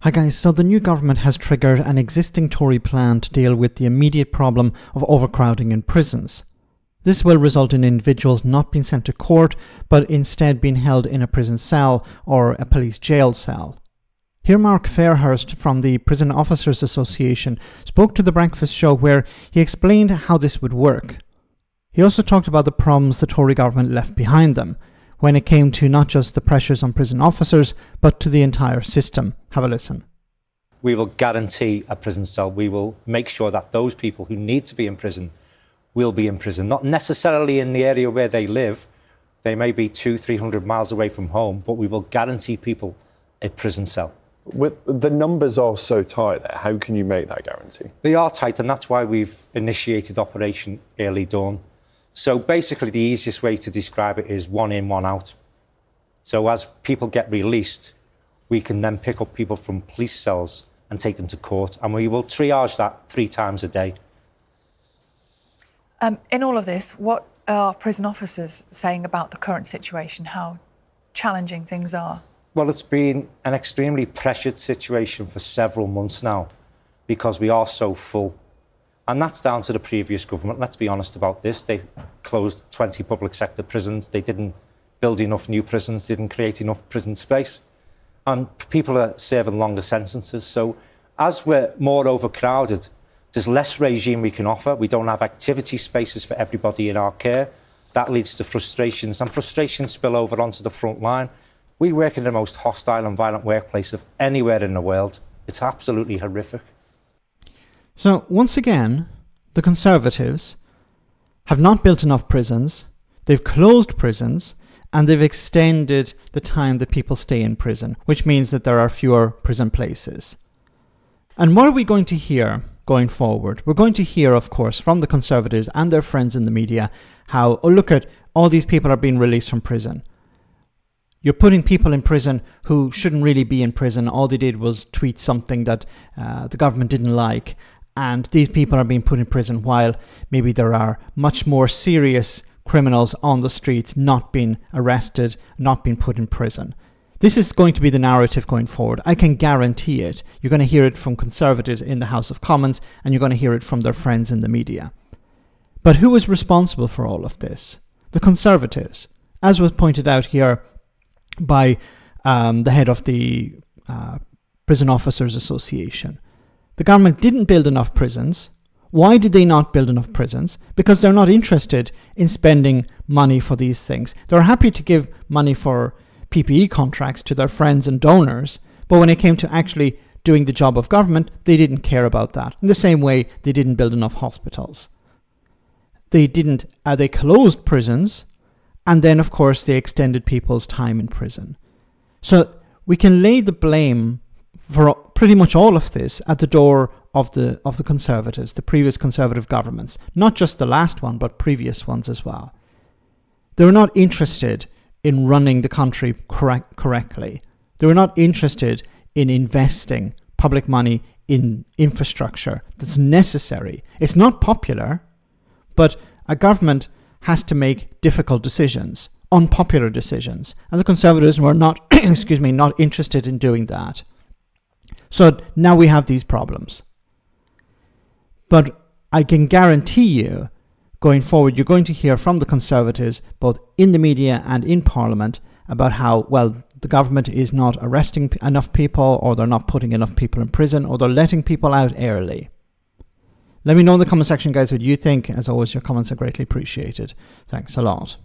Hi guys, so the new government has triggered an existing Tory plan to deal with the immediate problem of overcrowding in prisons. This will result in individuals not being sent to court, but instead being held in a prison cell or a police jail cell. Here Mark Fairhurst from the Prison Officers Association spoke to The Breakfast Show where he explained how this would work. He also talked about the problems the Tory government left behind them, when it came to not just the pressures on prison officers, but to the entire system. Have a listen. We will guarantee a prison cell. We will make sure that those people who need to be in prison will be in prison, not necessarily in the area where they live. They may be 200-300 miles away from home, but we will guarantee people a prison cell. The numbers are so tight there. How can you make that guarantee? They are tight, and that's why we've initiated Operation Early Dawn. So basically, the easiest way to describe it is one in, one out. So as people get released, we can then pick up people from police cells and take them to court, and we will triage that 3 times a day. In all of this, what are prison officers saying about the current situation, how challenging things are? Well, it's been an extremely pressured situation for several months now because we are so full. And that's down to the previous government. Let's be honest about this. They closed 20 public sector prisons. They didn't build enough new prisons, didn't create enough prison space. And people are serving longer sentences. So as we're more overcrowded, there's less regime we can offer. We don't have activity spaces for everybody in our care. That leads to frustrations, and frustrations spill over onto the front line. We work in the most hostile and violent workplace of anywhere in the world. It's absolutely horrific. So once again, the Conservatives have not built enough prisons, they've closed prisons, and they've extended the time that people stay in prison, which means that there are fewer prison places. And what are we going to hear going forward? We're going to hear, of course, from the Conservatives and their friends in the media how, oh, look at all these people are being released from prison. You're putting people in prison who shouldn't really be in prison. All they did was tweet something that the government didn't like. And these people are being put in prison while maybe there are much more serious criminals on the streets not being arrested, not being put in prison. This is going to be the narrative going forward. I can guarantee it. You're going to hear it from Conservatives in the House of Commons, and you're going to hear it from their friends in the media. But who is responsible for all of this? The Conservatives. As was pointed out here by the head of the Prison Officers Association. The government didn't build enough prisons. Why did they not build enough prisons? Because they're not interested in spending money for these things. They're happy to give money for PPE contracts to their friends and donors, but when it came to actually doing the job of government, they didn't care about that. In the same way, they didn't build enough hospitals. They closed prisons, and then, of course, they extended people's time in prison. So we can lay the blame for pretty much all of this at the door of the Conservatives, the previous Conservative governments, not just the last one, but previous ones as well. They were not interested in running the country correctly. They were not interested in investing public money in infrastructure that's necessary. It's not popular, but a government has to make difficult decisions, unpopular decisions, and the Conservatives were not, not interested in doing that. So now we have these problems. But I can guarantee you, going forward, you're going to hear from the Conservatives, both in the media and in Parliament, about how, well, the government is not arresting enough people, or they're not putting enough people in prison, or they're letting people out early. Let me know in the comment section, guys, what you think. As always, your comments are greatly appreciated. Thanks a lot.